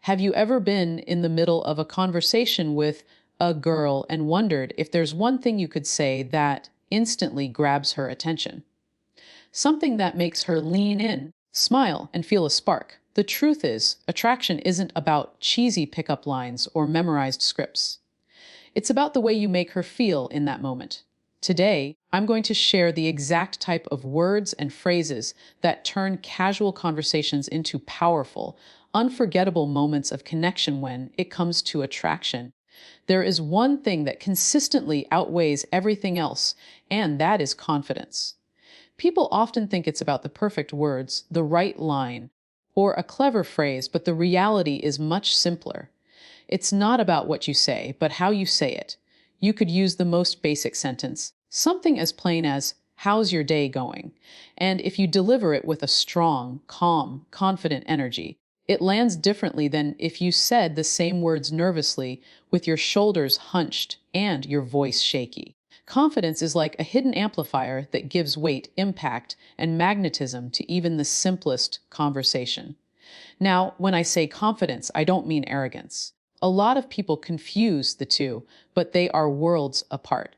Have you ever been in the middle of a conversation with a girl and wondered if there's one thing you could say that instantly grabs her attention? Something that makes her lean in, smile, and feel a spark. The truth is, attraction isn't about cheesy pickup lines or memorized scripts. It's about the way you make her feel in that moment. Today, I'm going to share the exact type of words and phrases that turn casual conversations into powerful, unforgettable moments of connection when it comes to attraction. There is one thing that consistently outweighs everything else, and that is confidence. People often think it's about the perfect words, the right line, or a clever phrase, but the reality is much simpler. It's not about what you say, but how you say it. You could use the most basic sentence, something as plain as, "How's your day going?" And if you deliver it with a strong, calm, confident energy, it lands differently than if you said the same words nervously, with your shoulders hunched and your voice shaky. Confidence is like a hidden amplifier that gives weight, impact, and magnetism to even the simplest conversation. Now, when I say confidence, I don't mean arrogance. A lot of people confuse the two, but they are worlds apart.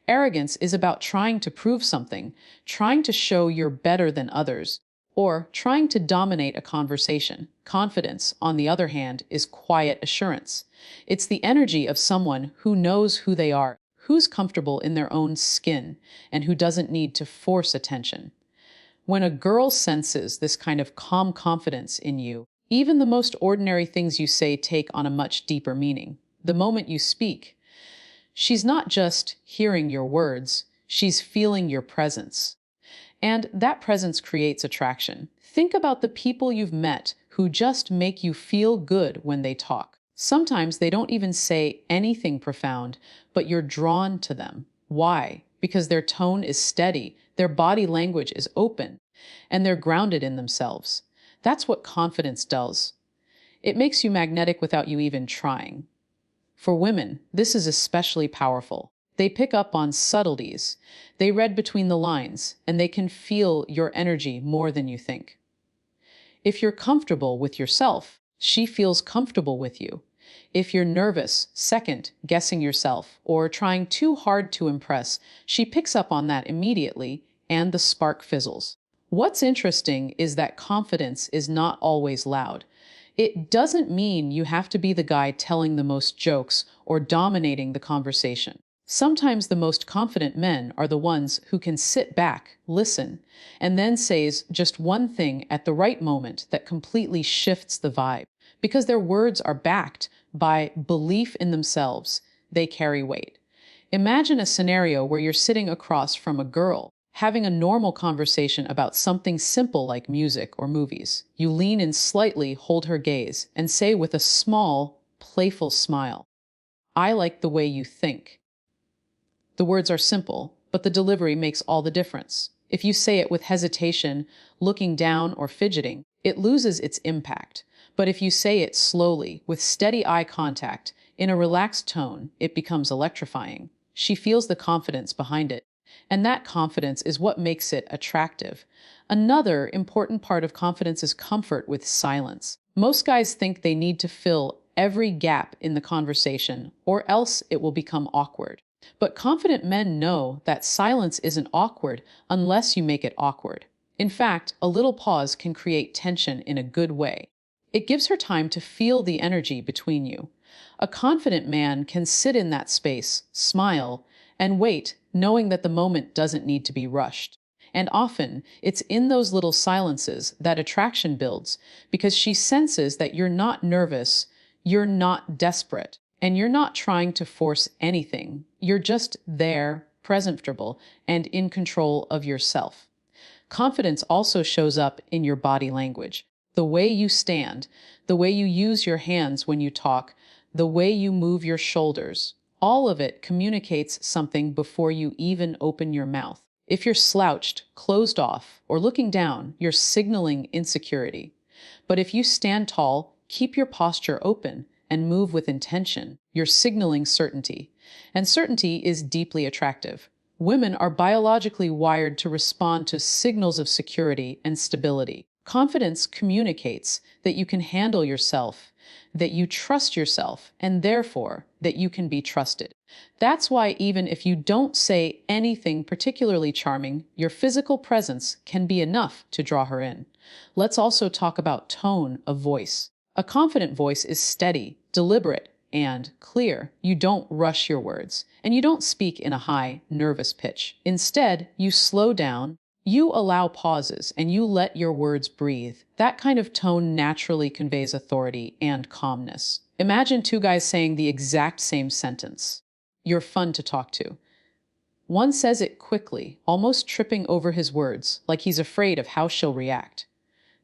Arrogance is about trying to prove something, trying to show you're better than others, or trying to dominate a conversation. Confidence, on the other hand, is quiet assurance. It's the energy of someone who knows who they are, who's comfortable in their own skin, and who doesn't need to force attention. When a girl senses this kind of calm confidence in you, even the most ordinary things you say take on a much deeper meaning. The moment you speak, she's not just hearing your words, she's feeling your presence. And that presence creates attraction. Think about the people you've met who just make you feel good when they talk. Sometimes they don't even say anything profound, but you're drawn to them. Why? Because their tone is steady, their body language is open, and they're grounded in themselves. That's what confidence does. It makes you magnetic without you even trying. For women, this is especially powerful. They pick up on subtleties. They read between the lines, and they can feel your energy more than you think. If you're comfortable with yourself, she feels comfortable with you. If you're nervous, second guessing yourself, or trying too hard to impress, she picks up on that immediately, and the spark fizzles. What's interesting is that confidence is not always loud. It doesn't mean you have to be the guy telling the most jokes or dominating the conversation. Sometimes the most confident men are the ones who can sit back, listen, and then says just one thing at the right moment that completely shifts the vibe. Because their words are backed by belief in themselves, they carry weight. Imagine a scenario where you're sitting across from a girl, having a normal conversation about something simple like music or movies. You lean in slightly, hold her gaze, and say with a small, playful smile, "I like the way you think." The words are simple, but the delivery makes all the difference. If you say it with hesitation, looking down, or fidgeting, it loses its impact. But if you say it slowly, with steady eye contact, in a relaxed tone, it becomes electrifying. She feels the confidence behind it. And that confidence is what makes it attractive. Another important part of confidence is comfort with silence. Most guys think they need to fill every gap in the conversation, or else it will become awkward. But confident men know that silence isn't awkward unless you make it awkward. In fact, a little pause can create tension in a good way. It gives her time to feel the energy between you. A confident man can sit in that space, smile, and wait, knowing that the moment doesn't need to be rushed. And often, it's in those little silences that attraction builds, because she senses that you're not nervous, you're not desperate, and you're not trying to force anything. You're just there, presentable, and in control of yourself. Confidence also shows up in your body language. The way you stand, the way you use your hands when you talk, the way you move your shoulders. All of it communicates something before you even open your mouth. If you're slouched, closed off, or looking down, you're signaling insecurity. But if you stand tall, keep your posture open, and move with intention, you're signaling certainty. And certainty is deeply attractive. Women are biologically wired to respond to signals of security and stability. Confidence communicates that you can handle yourself, that you trust yourself, and therefore that you can be trusted. That's why even if you don't say anything particularly charming, your physical presence can be enough to draw her in. Let's also talk about tone of voice. A confident voice is steady, deliberate, and clear. You don't rush your words, and you don't speak in a high, nervous pitch. Instead, you slow down, you allow pauses, and you let your words breathe. That kind of tone naturally conveys authority and calmness. Imagine two guys saying the exact same sentence. You're fun to talk to. One says it quickly, almost tripping over his words, like he's afraid of how she'll react.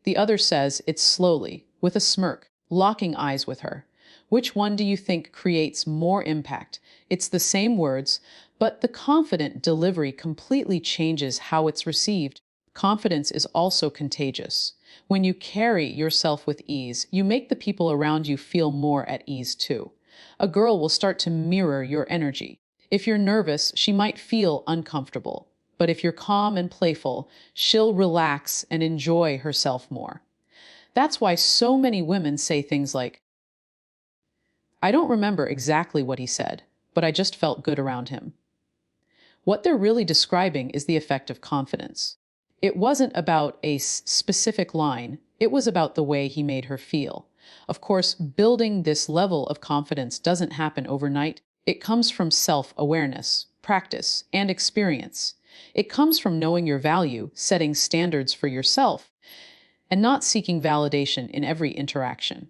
The other says it slowly, with a smirk, locking eyes with her. Which one do you think creates more impact? It's the same words, but the confident delivery completely changes how it's received. Confidence is also contagious. When you carry yourself with ease, you make the people around you feel more at ease too. A girl will start to mirror your energy. If you're nervous, she might feel uncomfortable. But if you're calm and playful, she'll relax and enjoy herself more. That's why so many women say things like, I don't remember exactly what he said, but I just felt good around him. What they're really describing is the effect of confidence. It wasn't about a specific line, it was about the way he made her feel. Of course, building this level of confidence doesn't happen overnight. It comes from self-awareness, practice, and experience. It comes from knowing your value, setting standards for yourself, and not seeking validation in every interaction.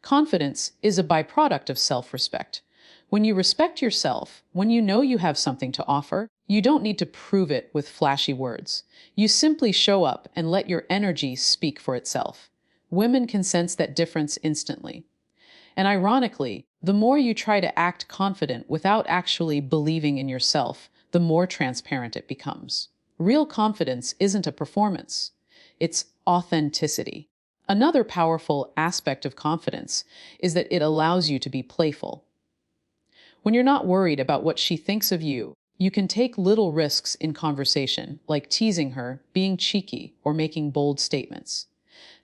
Confidence is a byproduct of self-respect. When you respect yourself, when you know you have something to offer, you don't need to prove it with flashy words. You simply show up and let your energy speak for itself. Women can sense that difference instantly. And ironically, the more you try to act confident without actually believing in yourself, the more transparent it becomes. Real confidence isn't a performance. It's authenticity. Another powerful aspect of confidence is that it allows you to be playful. When you're not worried about what she thinks of you, you can take little risks in conversation, like teasing her, being cheeky, or making bold statements.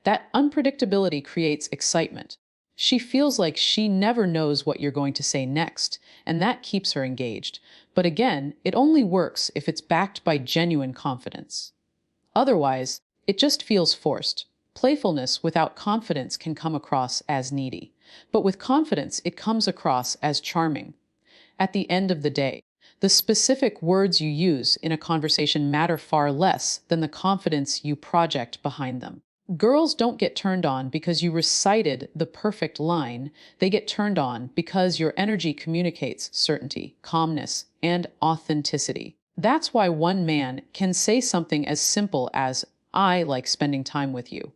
That unpredictability creates excitement. She feels like she never knows what you're going to say next, and that keeps her engaged. But again, it only works if it's backed by genuine confidence. Otherwise, it just feels forced. Playfulness without confidence can come across as needy, but with confidence, it comes across as charming. At the end of the day, the specific words you use in a conversation matter far less than the confidence you project behind them. Girls don't get turned on because you recited the perfect line. They get turned on because your energy communicates certainty, calmness, and authenticity. That's why one man can say something as simple as, I like spending time with you,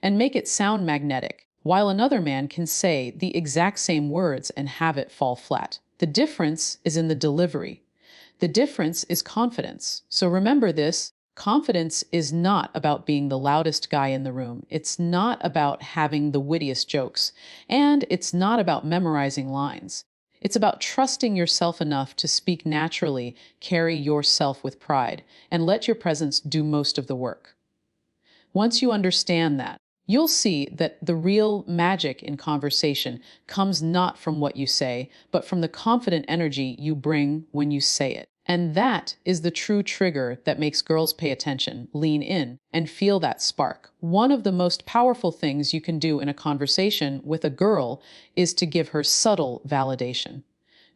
and make it sound magnetic, while another man can say the exact same words and have it fall flat. The difference is in the delivery. The difference is confidence. So remember this, confidence is not about being the loudest guy in the room. It's not about having the wittiest jokes. And it's not about memorizing lines. It's about trusting yourself enough to speak naturally, carry yourself with pride, and let your presence do most of the work. Once you understand that, you'll see that the real magic in conversation comes not from what you say, but from the confident energy you bring when you say it. And that is the true trigger that makes girls pay attention, lean in, and feel that spark. One of the most powerful things you can do in a conversation with a girl is to give her subtle validation.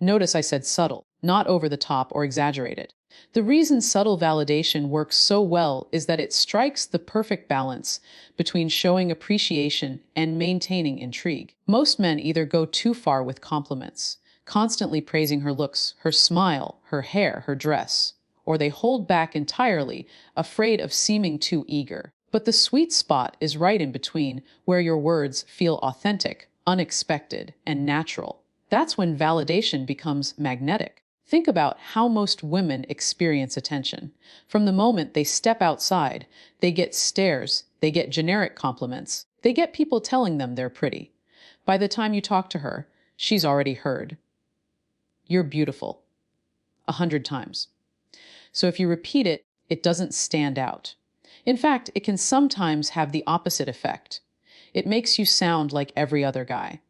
Notice I said subtle, not over the top or exaggerated. The reason subtle validation works so well is that it strikes the perfect balance between showing appreciation and maintaining intrigue. Most men either go too far with compliments, constantly praising her looks, her smile, her hair, her dress, or they hold back entirely, afraid of seeming too eager. But the sweet spot is right in between, where your words feel authentic, unexpected, and natural. That's when validation becomes magnetic. Think about how most women experience attention. From the moment they step outside, they get stares, they get generic compliments, they get people telling them they're pretty. By the time you talk to her, she's already heard, "You're beautiful," 100 times. So if you repeat it, it doesn't stand out. In fact, it can sometimes have the opposite effect. It makes you sound like every other guy.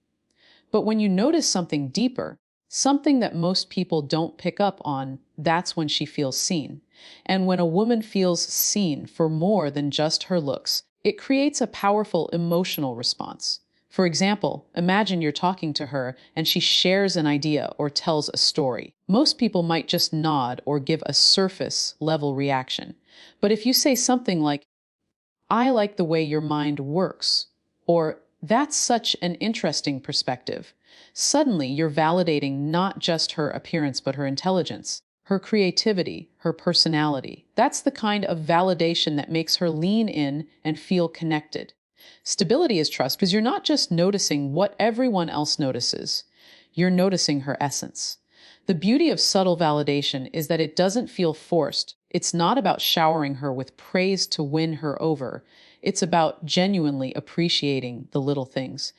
But when you notice something deeper, something that most people don't pick up on, that's when she feels seen. And when a woman feels seen for more than just her looks, it creates a powerful emotional response. For example, imagine you're talking to her and she shares an idea or tells a story. Most people might just nod or give a surface level reaction. But if you say something like, "I like the way your mind works," or "That's such an interesting perspective," suddenly you're validating not just her appearance but her intelligence, her creativity, her personality. That's the kind of validation that makes her lean in and feel connected. Stability is trust because you're not just noticing what everyone else notices, you're noticing her essence. The beauty of subtle validation is that it doesn't feel forced. It's not about showering her with praise to win her over. It's about genuinely appreciating the little things.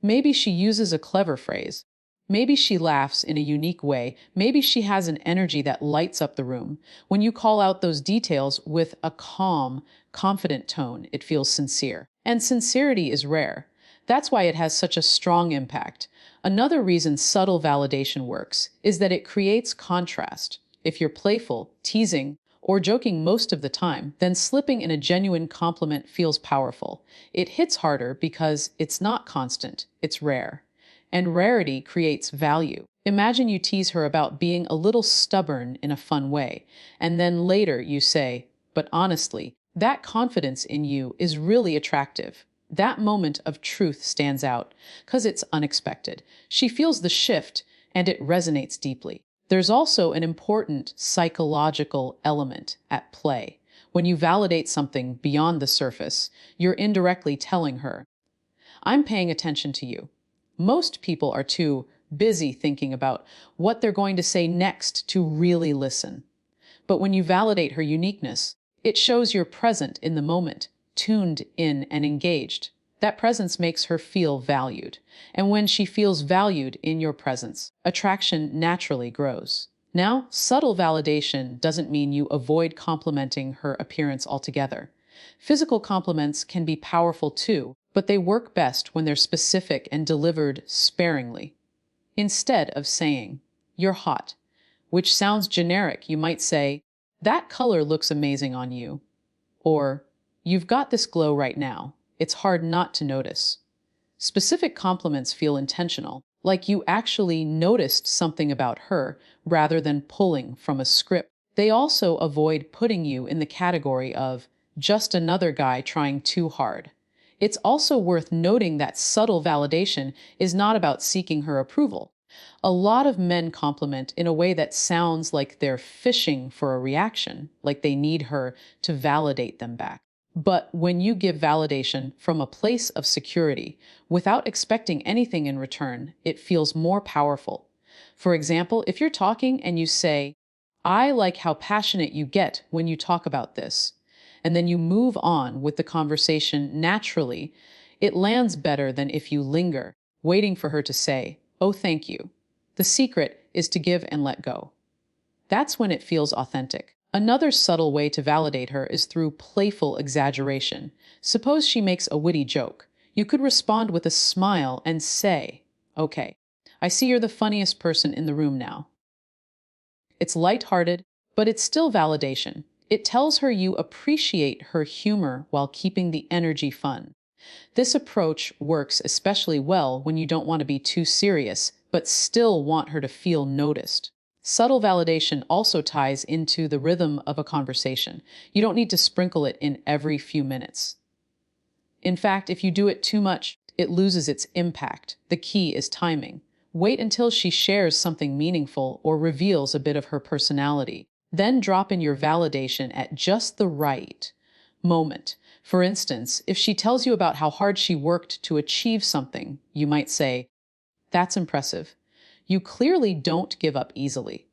Maybe she uses a clever phrase. Maybe she laughs in a unique way. Maybe she has an energy that lights up the room. When you call out those details with a calm, confident tone, it feels sincere. And sincerity is rare. That's why it has such a strong impact. Another reason subtle validation works is that it creates contrast. If you're playful, teasing, or joking most of the time, then slipping in a genuine compliment feels powerful. It hits harder because it's not constant, it's rare. And rarity creates value. Imagine you tease her about being a little stubborn in a fun way, and then later you say, "But honestly, that confidence in you is really attractive." That moment of truth stands out because it's unexpected. She feels the shift and it resonates deeply. There's also an important psychological element at play. When you validate something beyond the surface, you're indirectly telling her, "I'm paying attention to you." Most people are too busy thinking about what they're going to say next to really listen. But when you validate her uniqueness, it shows you're present in the moment, tuned in and engaged. That presence makes her feel valued. And when she feels valued in your presence, attraction naturally grows. Now, subtle validation doesn't mean you avoid complimenting her appearance altogether. Physical compliments can be powerful too, but they work best when they're specific and delivered sparingly. Instead of saying, "You're hot," which sounds generic, you might say, "That color looks amazing on you." Or, "You've got this glow right now. It's hard not to notice." Specific compliments feel intentional, like you actually noticed something about her rather than pulling from a script. They also avoid putting you in the category of just another guy trying too hard. It's also worth noting that subtle validation is not about seeking her approval. A lot of men compliment in a way that sounds like they're fishing for a reaction, like they need her to validate them back. But when you give validation from a place of security, without expecting anything in return, it feels more powerful. For example, if you're talking and you say, "I like how passionate you get when you talk about this," and then you move on with the conversation naturally, it lands better than if you linger, waiting for her to say, "Oh, thank you." The secret is to give and let go. That's when it feels authentic. Another subtle way to validate her is through playful exaggeration. Suppose she makes a witty joke. You could respond with a smile and say, "Okay, I see you're the funniest person in the room now." It's lighthearted, but it's still validation. It tells her you appreciate her humor while keeping the energy fun. This approach works especially well when you don't want to be too serious, but still want her to feel noticed. Subtle validation also ties into the rhythm of a conversation. You don't need to sprinkle it in every few minutes. In fact, if you do it too much, it loses its impact. The key is timing. Wait until she shares something meaningful or reveals a bit of her personality. Then drop in your validation at just the right moment. For instance, if she tells you about how hard she worked to achieve something, you might say, "That's impressive. You clearly don't give up easily."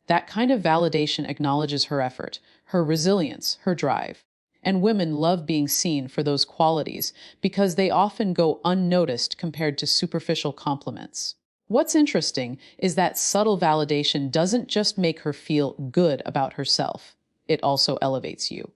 That kind of validation acknowledges her effort, her resilience, her drive. And women love being seen for those qualities because they often go unnoticed compared to superficial compliments. What's interesting is that subtle validation doesn't just make her feel good about herself, it also elevates you.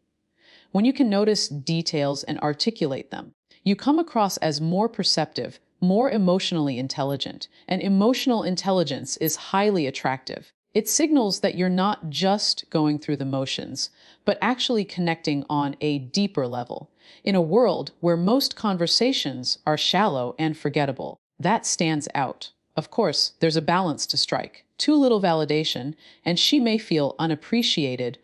When you can notice details and articulate them, you come across as more perceptive, more emotionally intelligent, and emotional intelligence is highly attractive. It signals that you're not just going through the motions, but actually connecting on a deeper level. In a world where most conversations are shallow and forgettable, that stands out. Of course, there's a balance to strike. Too little validation, and she may feel unappreciated,